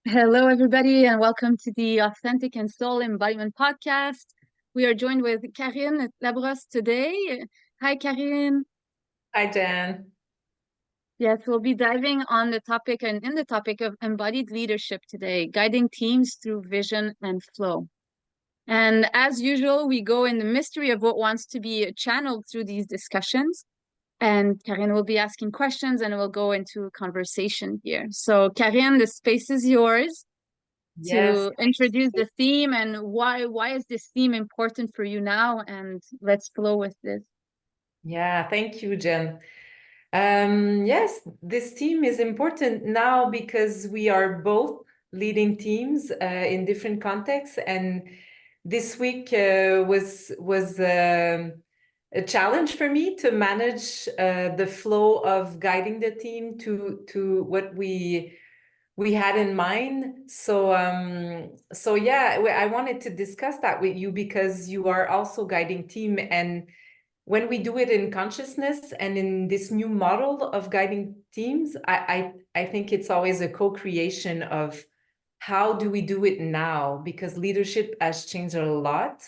Hello, everybody, and welcome to the Authentic and Soul Embodiment podcast. We are joined with Karine Labrosse today. Hi, Karine. Hi, Jan. Yes, we'll be diving on the topic and in the topic of embodied leadership today, guiding teams through vision and flow. And as usual, we go in the mystery of what wants to be channeled through these discussions. And Karine will be asking questions and we'll go into a conversation here. So, Karine, the space is yours Yes. to introduce the theme and why is this theme important for you now, and let's flow with this. Yeah, thank you, Jen. Yes, this team is important now because we are both leading teams in different contexts, and this week was a challenge for me to manage the flow of guiding the team to what we had in mind. So yeah, I wanted to discuss that with you because you are also guiding team, and when we do it in consciousness and in this new model of guiding teams, I think it's always a co-creation of how do we do it now, because leadership has changed a lot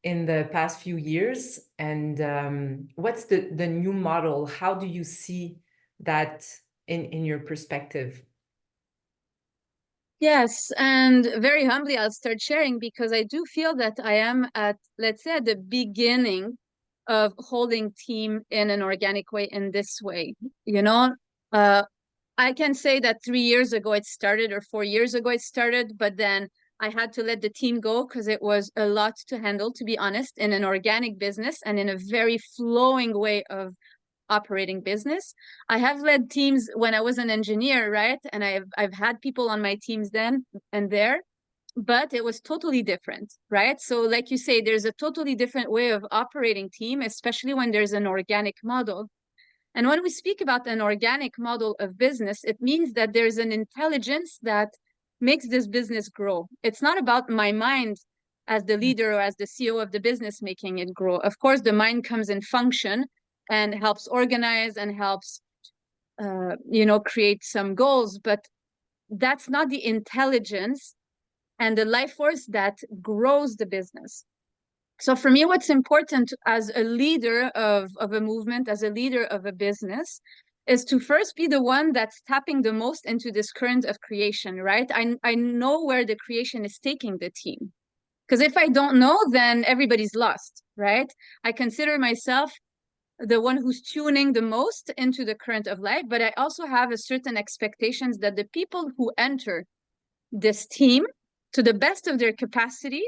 in the past few years. And what's the new model? How do you see that in your perspective? Yes, and very humbly I'll start sharing because I do feel that I am at, let's say, at the beginning of holding team in an organic way, in this way. you know uh I can say that 3 years ago it started, or 4 years ago it started, but then I had to let the team go because it was a lot to handle, to be honest, in an organic business and in a very flowing way of operating business. I have led teams when I was an engineer, right? And I've had people on my teams then and there, but it was totally different, right? So like you say, there's a totally different way of operating team, especially when there's an organic model. And when we speak about an organic model of business, it means that there's an intelligence that makes this business grow. It's not about my mind as the leader or as the CEO of the business making it grow. Of course, the mind comes in function and helps organize and helps, create some goals, but that's not the intelligence and the life force that grows the business. So for me, what's important as a leader of a movement, as a leader of a business, is to first be the one that's tapping the most into this current of creation, right? I know where the creation is taking the team. Because if I don't know, then everybody's lost, right? I consider myself the one who's tuning the most into the current of life, but I also have a certain expectations that the people who enter this team, to the best of their capacity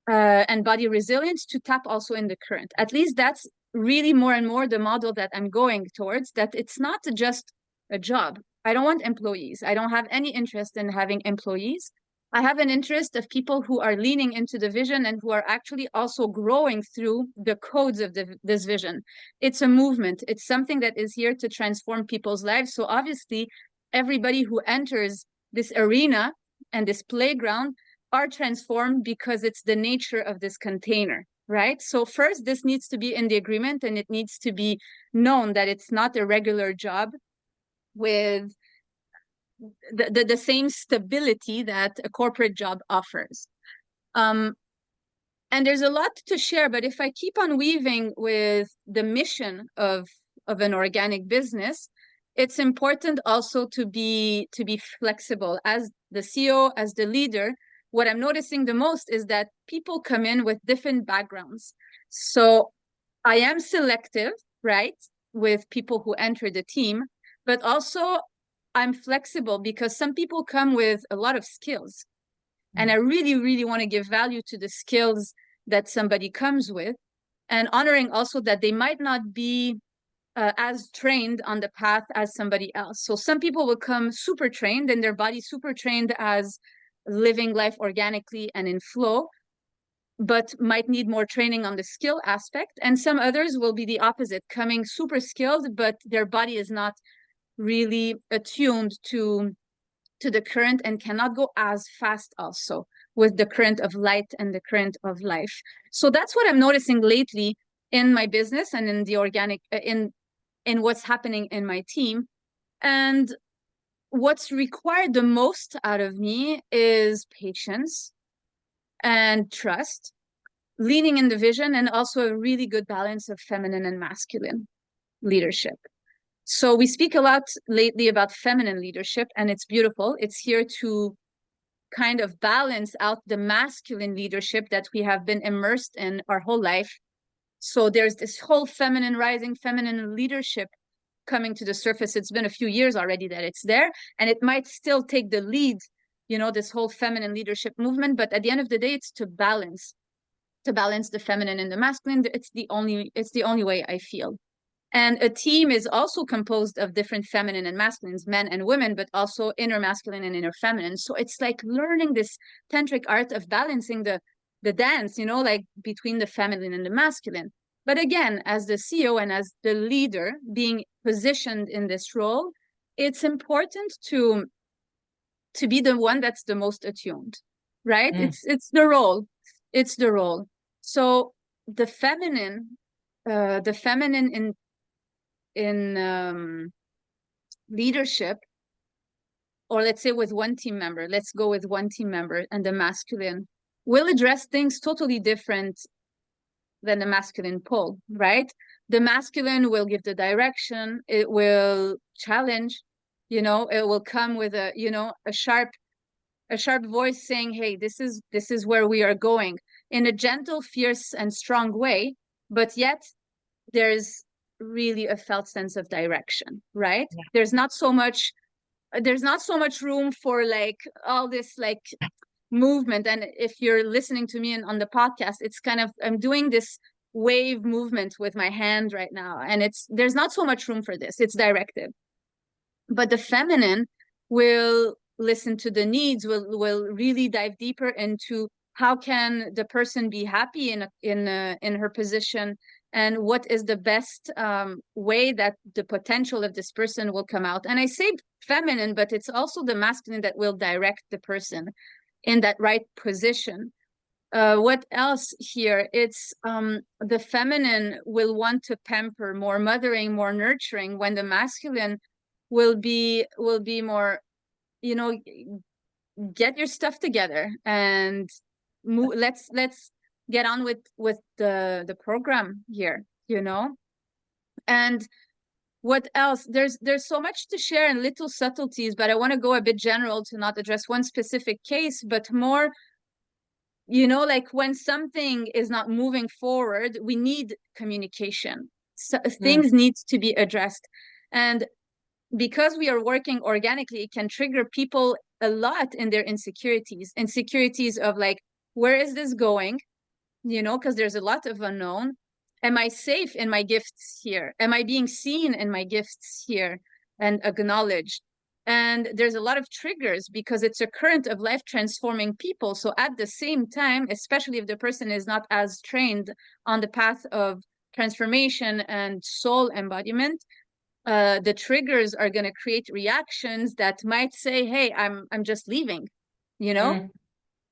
and body resilience, to tap also in the current. At least that's really more and more the model that I'm going towards, that it's not just a job. I don't want employees. I don't have any interest in having employees. I have an interest of people who are leaning into the vision and who are actually also growing through the codes of this vision. It's a movement. It's something that is here to transform people's lives. So obviously, everybody who enters this arena and this playground are transformed because it's the nature of this container, right? So first, this needs to be in the agreement, and it needs to be known that it's not a regular job with the same stability that a corporate job offers. And there's a lot to share, but if I keep on weaving with the mission of an organic business, it's important also to be flexible. As the CEO, as the leader, what I'm noticing the most is that people come in with different backgrounds. So I am selective, right, with people who enter the team, but also I'm flexible because some people come with a lot of skills. And I really, really want to give value to the skills that somebody comes with, and honoring also that they might not be as trained on the path as somebody else. So some people will come super trained and their body super trained as living life organically and in flow, but might need more training on the skill aspect. And some others will be the opposite, coming super skilled, but their body is not really attuned to the current and cannot go as fast also with the current of light and the current of life. So that's what I'm noticing lately in my business and in the organic in what's happening in my team. And what's required the most out of me is patience and trust, leaning in the vision, and also a really good balance of feminine and masculine leadership. So we speak a lot lately about feminine leadership, and it's beautiful. It's here to kind of balance out the masculine leadership that we have been immersed in our whole life. So there's this whole feminine rising, feminine leadership coming to the surface. It's been a few years already that it's there, and it might still take the lead, this whole feminine leadership movement. But at the end of the day, it's to balance the feminine and the masculine. It's the only way, I feel. And a team is also composed of different feminine and masculines, men and women, but also inner masculine and inner feminine. So it's like learning this tantric art of balancing the dance, like between the feminine and the masculine. But again, as the CEO and as the leader being positioned in this role, it's important to be the one that's the most attuned, right? It's the role. It's the role. So the feminine in leadership, or let's say with one team member, let's go with one team member, and the masculine will address things totally different than the masculine pole, right? The masculine will give the direction, it will challenge, it will come with a sharp voice saying, hey, this is where we are going, in a gentle, fierce, and strong way, but yet there's really a felt sense of direction, right? Yeah. There's not so much room for like all this like movement. And if you're listening to me on the podcast, it's kind of, I'm doing this wave movement with my hand right now, and there's not so much room for this. It's directive. But the feminine will listen to the needs, will really dive deeper into how can the person be happy in her position, and what is the best way that the potential of this person will come out. And I say feminine, but it's also the masculine that will direct the person in that right position. What else here? It's the feminine will want to pamper, more mothering, more nurturing, when the masculine will be more, get your stuff together and move. Let's get on with the program here, And what else? There's so much to share and little subtleties, but I want to go a bit general to not address one specific case, but more, like when something is not moving forward, we need communication. So things need to be addressed. And because we are working organically, it can trigger people a lot in their insecurities of like, where is this going? Because there's a lot of unknown. Am I safe in my gifts here? Am I being seen in my gifts here and acknowledged? And there's a lot of triggers because it's a current of life transforming people. So at the same time, especially if the person is not as trained on the path of transformation and soul embodiment, the triggers are going to create reactions that might say, hey, I'm just leaving,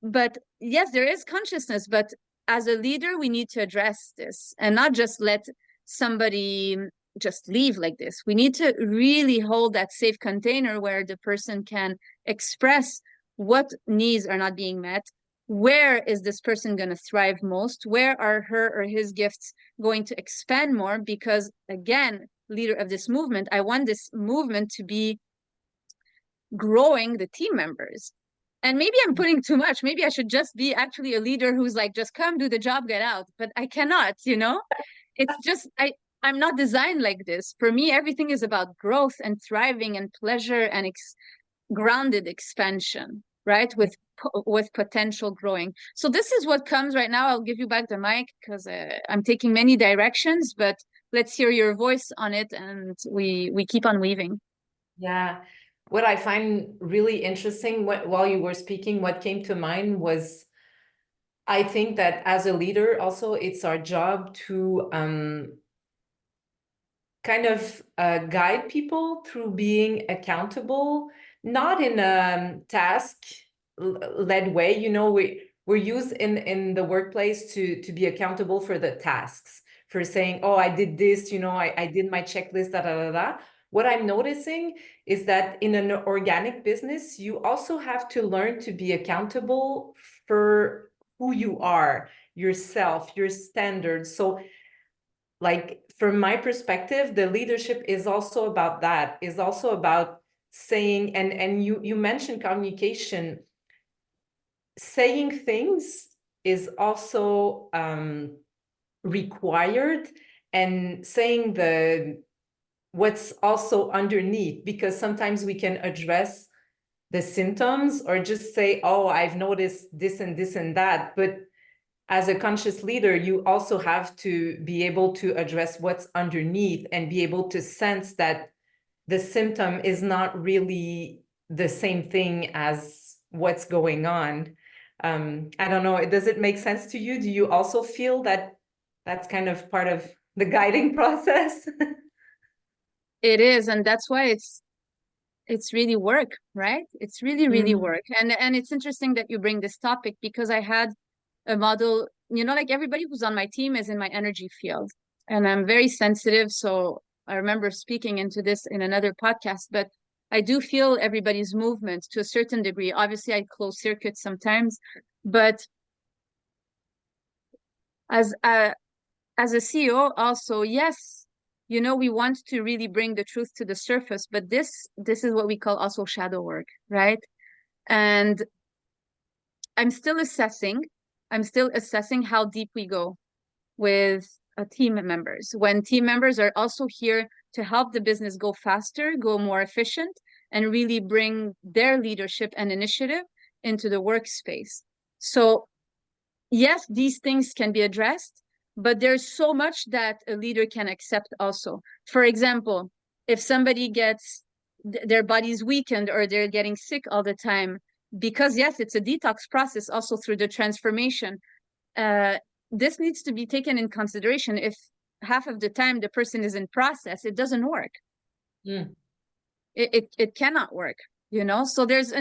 But yes, there is consciousness, but as a leader, we need to address this and not just let somebody just leave like this. We need to really hold that safe container where the person can express what needs are not being met. Where is this person going to thrive most? Where are her or his gifts going to expand more? Because again, leader of this movement, I want this movement to be growing the team members. And maybe I'm putting too much. Maybe I should just be actually a leader who's like, just come, do the job, get out. But I cannot, It's just, I'm not designed like this. For me, everything is about growth and thriving and pleasure and grounded expansion, right? With potential growing. So this is what comes right now. I'll give you back the mic because I'm taking many directions, but let's hear your voice on it, and we keep on weaving. Yeah. What I find really interesting while you were speaking, what came to mind was, I think that as a leader, also, it's our job to kind of guide people through being accountable, not in a task-led way. We're used in the workplace to be accountable for the tasks, for saying, oh, I did this, I did my checklist, da da da da. what I'm noticing is that in an organic business, you also have to learn to be accountable for who you are, yourself, your standards. So like from my perspective, the leadership is also about that, is also about saying, and you mentioned communication. Saying things is also required, and saying the what's also underneath, because sometimes we can address the symptoms or just say, oh, I've noticed this and this and that, but as a conscious leader, you also have to be able to address what's underneath and be able to sense that the symptom is not really the same thing as what's going on. I don't know, does it make sense to you? Do you also feel that that's kind of part of the guiding process? It is, and that's why it's really work, right? It's really work. And it's interesting that you bring this topic, because I had a model, you know, like everybody who's on my team is in my energy field, and I'm very sensitive. So I remember speaking into this in another podcast, but I do feel everybody's movement to a certain degree. Obviously, I close circuit sometimes, but as a CEO also, yes, you know, we want to really bring the truth to the surface, but this is what we call also shadow work, right? And I'm still assessing. I'm still assessing how deep we go with team members, when team members are also here to help the business go faster, go more efficient, and really bring their leadership and initiative into the workspace. So yes, these things can be addressed, but there's so much that a leader can accept also. For example, if somebody gets their body's weakened or they're getting sick all the time, because yes, it's a detox process also through the transformation. This needs to be taken in consideration. If half of the time the person is in process, it doesn't work. It cannot work, you know. So there's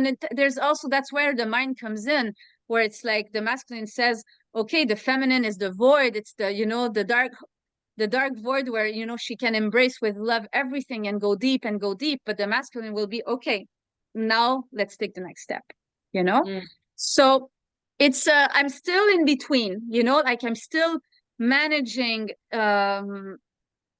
also, that's where the mind comes in, where it's like the masculine says, okay, the feminine is the void, it's the, you know, the dark void where, you know, she can embrace with love everything and go deep, but the masculine will be, okay, now let's take the next step, you know. So it's I'm still in between, you know, like I'm still managing,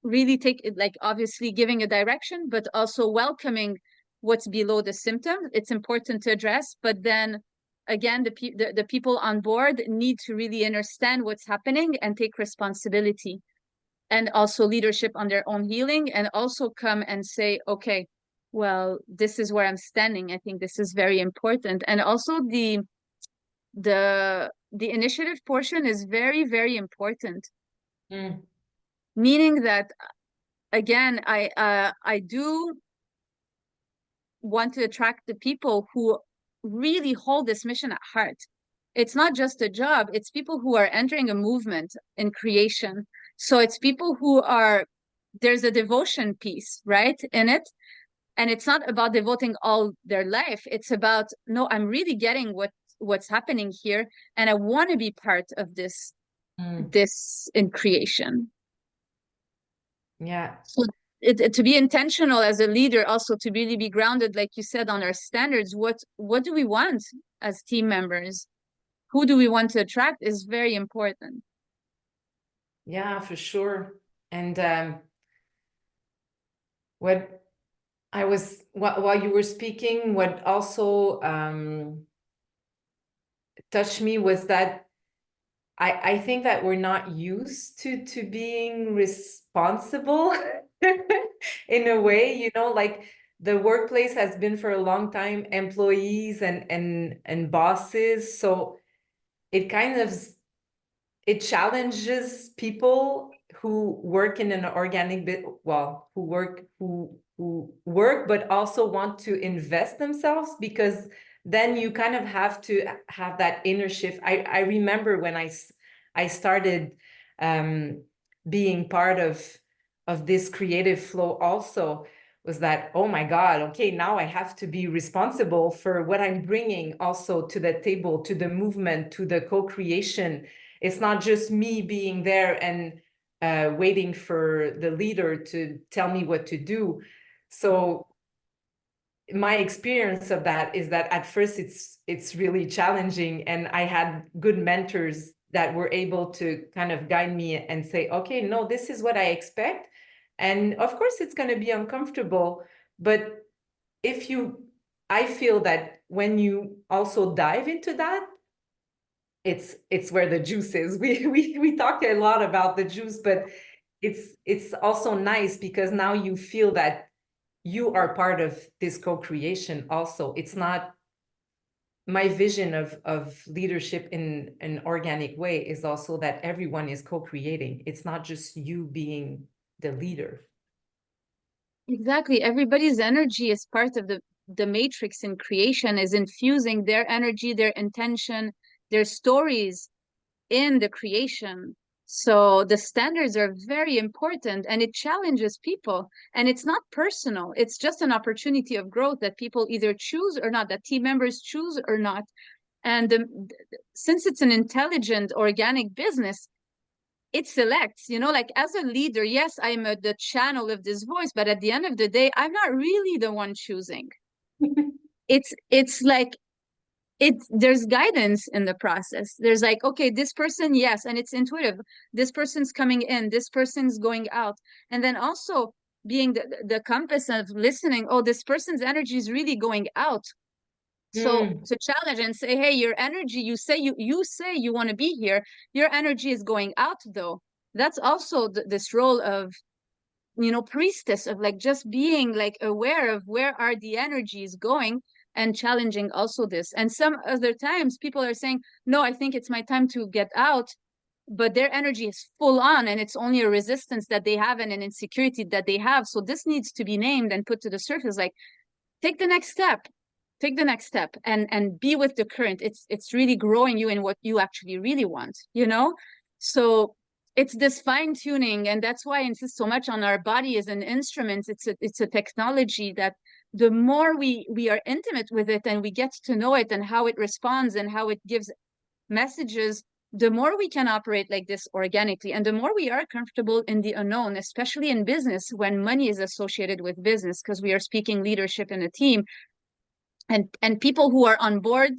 really take it, like obviously giving a direction, but also welcoming what's below the symptom. It's important to address, but then again, the people on board need to really understand what's happening and take responsibility, and also leadership on their own healing, and also come and say, okay, well, this is where I'm standing. I think this is very important. And also the initiative portion is very important. Meaning that, again, I do want to attract the people who really hold this mission at heart. It's not just a job, it's people who are entering a movement in creation. So it's people who are, there's a devotion piece, right, in it. And it's not about devoting all their life. It's about, no, I'm really getting what's happening here, and I want to be part of this in creation. Yeah. So to be intentional as a leader, also to really be grounded, like you said, on our standards. What do we want as team members? Who do we want to attract is very important. Yeah, for sure. And what I was, while you were speaking, what also touched me was that I think that we're not used to being responsible in a way, you know, like the workplace has been for a long time employees and bosses. So it kind of, it challenges people who work in an organic bit, well, who work, but also want to invest themselves, because then you kind of have to have that inner shift. I remember when I started being part of this creative flow also, was that, oh my God, okay, now I have to be responsible for what I'm bringing also to the table, to the movement, to the co-creation. It's not just me being there and waiting for the leader to tell me what to do. So my experience of that is that at first it's really challenging, and I had good mentors that were able to kind of guide me and say, okay, no, this is what I expect. And of course it's going to be uncomfortable, but I feel that when you also dive into that, it's where the juice is. We talk a lot about the juice, but it's also nice because now you feel that you are part of this co-creation also. It's not my vision of leadership in an organic way is also that everyone is co-creating. It's not just you being the leader. Exactly. Everybody's energy is part of the matrix in creation, is infusing their energy, their intention, their stories in the creation. So the standards are very important, and it challenges people. And it's not personal. It's just an opportunity of growth that people either choose or not, that team members choose or not. And since it's an intelligent, organic business, it selects, like as a leader, yes, I'm the channel of this voice, but at the end of the day, I'm not really the one choosing. It's like there's guidance in the process. There's like, okay, this person, yes, and it's intuitive. This person's coming in, this person's going out. And then also being the compass of listening, oh, this person's energy is really going out. So Mm. to challenge and say, hey, your energy, you say you want to be here, your energy is going out though. That's also this role of, priestess, of like just being like aware of where are the energies going, and challenging also this. And some other times people are saying, no, I think it's my time to get out, but their energy is full on, and it's only a resistance that they have and an insecurity that they have. So this needs to be named and put to the surface, like, take the next step, and be with the current. It's really growing you in what you actually really want. So it's this fine tuning, and that's why I insist so much on our body as an instrument. It's a technology that the more we are intimate with it, and we get to know it and how it responds and how it gives messages, the more we can operate like this organically, and the more we are comfortable in the unknown, especially in business when money is associated with business, because we are speaking leadership in a team. And people who are on board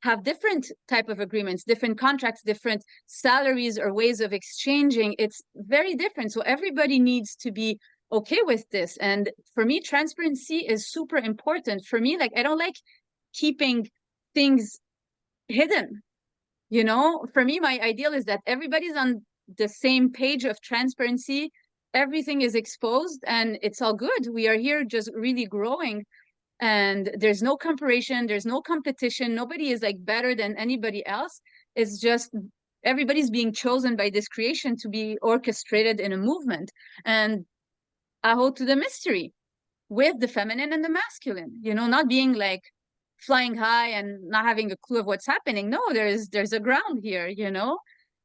have different type of agreements, different contracts, different salaries or ways of exchanging. It's very different. So everybody needs to be okay with this. And for me, transparency is super important. For me, like, I don't like keeping things hidden. For me, my ideal is that everybody's on the same page of transparency. Everything is exposed and it's all good. We are here just really growing, and there's no comparison, there's no competition. Nobody is like better than anybody else. It's just everybody's being chosen by this creation to be orchestrated in a movement. And I hold to the mystery with the feminine and the masculine, not being like flying high and not having a clue of what's happening. No, there's a ground here.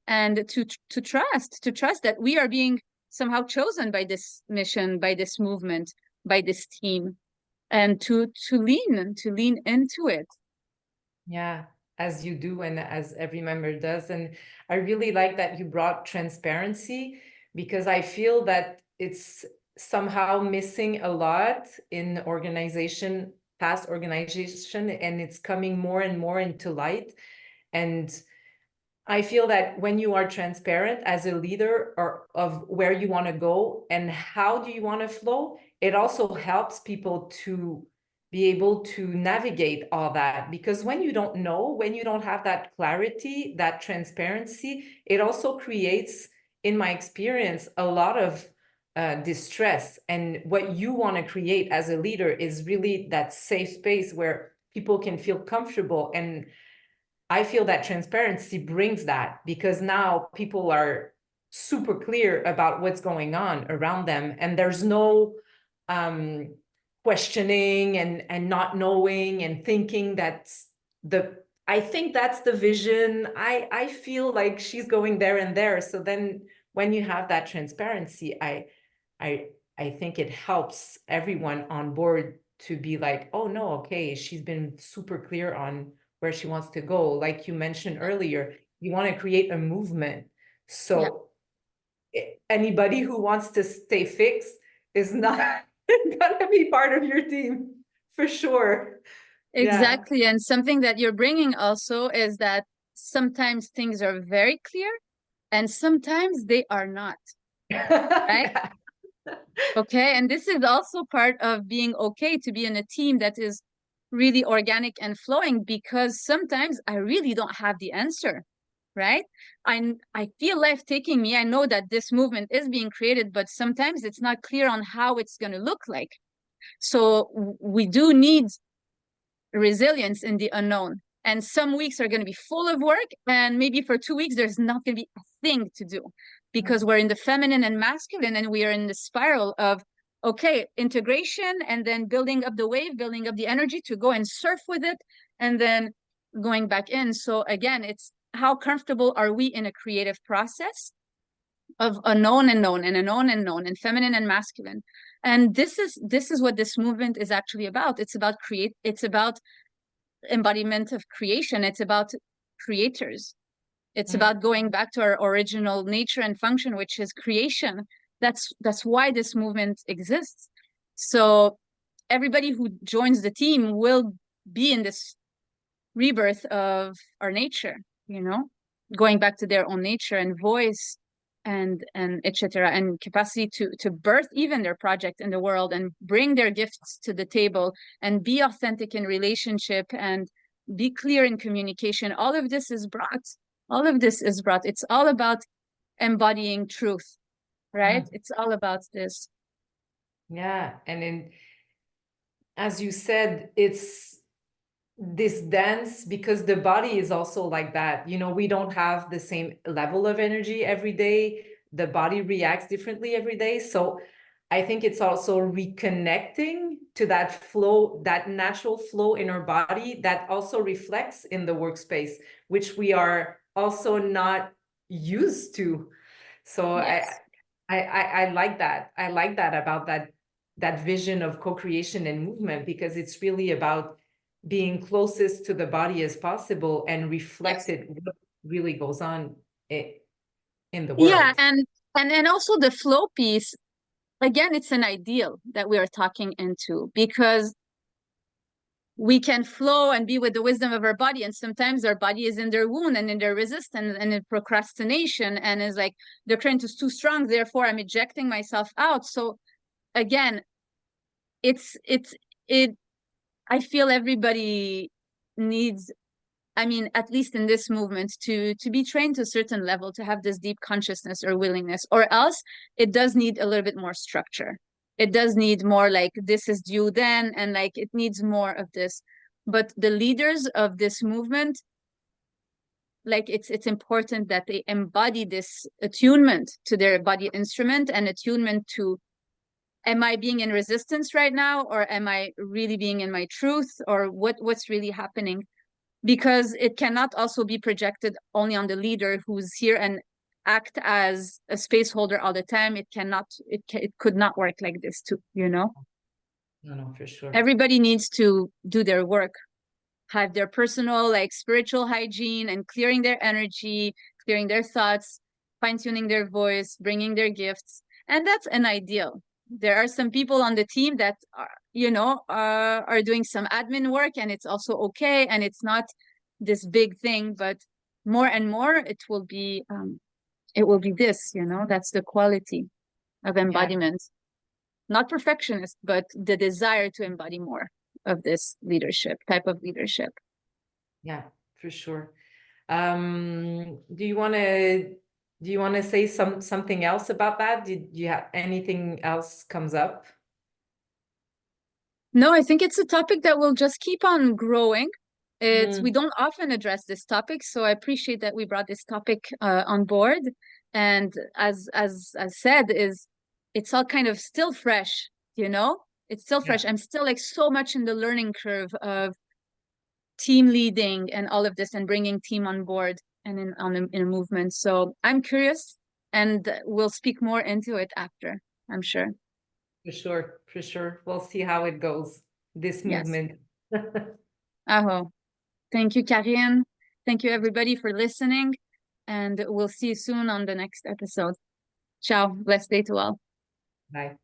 And to trust that we are being somehow chosen by this mission, by this movement, by this team, and to lean into it. Yeah, as you do and as every member does. And I really like that you brought transparency, because I feel that it's somehow missing a lot in past organization, and it's coming more and more into light. And I feel that when you are transparent as a leader or of where you want to go and how do you want to flow, it also helps people to be able to navigate all that. Because when you don't know, when you don't have that clarity, that transparency, it also creates, in my experience, a lot of distress. And what you want to create as a leader is really that safe space where people can feel comfortable. And I feel that transparency brings that, because now people are super clear about what's going on around them, and there's no questioning and not knowing and thinking I think that's the vision. I feel like she's going there and there. So then when you have that transparency, I I think it helps everyone on board to be like, oh no, okay, she's been super clear on where she wants to go. Like you mentioned earlier, you want to create a movement. Yeah. So anybody who wants to stay fixed is not Gotta be part of your team for sure. Yeah. Exactly. And something that you're bringing also is that sometimes things are very clear and sometimes they are not, right? Yeah. Okay. And this is also part of being okay to be in a team that is really organic and flowing, because sometimes I really don't have the answer, right? I feel life taking me. I know that this movement is being created, but sometimes it's not clear on how it's going to look like. So we do need resilience in the unknown. And some weeks are going to be full of work, and maybe for 2 weeks there's not going to be a thing to do, because we're in the feminine and masculine, and we are in the spiral of okay, integration, and then building up the wave, building up the energy to go and surf with it, and then going back in. So again, it's how comfortable are we in a creative process of unknown and known and unknown and known and feminine and masculine. And this is what this movement is actually about. It's about embodiment of creation. It's about creators. It's about going back to our original nature and function, which is creation. That's why this movement exists. So everybody who joins the team will be in this rebirth of our nature, going back to their own nature and voice and etc., and capacity to birth even their project in the world and bring their gifts to the table and be authentic in relationship and be clear in communication. All of this is brought. It's all about embodying truth, right? It's all about this. Yeah. And as you said, it's this dance because the body is also like that. We don't have the same level of energy every day. The body reacts differently every day. So I think it's also reconnecting to that flow, that natural flow in our body that also reflects in the workspace, which we are also not used to. So Yes. I like that. I like that about that vision of co-creation and movement, because it's really about being closest to the body as possible and Yes. reflected what really goes on in the Yeah, world. and also the flow piece, again, it's an ideal that we are talking into, because we can flow and be with the wisdom of our body, and sometimes our body is in their wound and in their resistance and in procrastination and is like the current is too strong, therefore I'm ejecting myself out. So again, it I feel everybody needs, I mean, at least in this movement, to be trained to a certain level, to have this deep consciousness or willingness, or else it does need a little bit more structure. It does need more like this is due then, and like it needs more of this. But the leaders of this movement, like it's important that they embody this attunement to their body instrument and attunement to, am I being in resistance right now, or am I really being in my truth, or what's really happening? Because it cannot also be projected only on the leader who's here and act as a space holder all the time. It could not work like this too. No, for sure. Everybody needs to do their work, have their personal like spiritual hygiene and clearing their energy, clearing their thoughts, fine-tuning their voice, bringing their gifts. And that's an ideal. There are some people on the team that are doing some admin work, and it's also okay, and it's not this big thing, but more and more it will be this, that's the quality of Yeah, embodiment. Not perfectionist, but the desire to embody more of this type of leadership. yeah, for sure. Do you want to say something else about that? Did you have anything else comes up? No, I think it's a topic that will just keep on growing. We Mm, don't often address this topic, so I appreciate that we brought this topic on board. And as said, it's all kind of still fresh, It's still yeah, fresh. I'm still like so much in the learning curve of team leading and all of this, and bringing team on board and in a movement. So I'm curious, and we'll speak more into it after, I'm sure. for sure, for sure. We'll see how it goes, this Yes. movement. Aho. Thank you, Karine. Thank you, everybody, for listening. And we'll see you soon on the next episode. Ciao. Blessed day to all. Bye.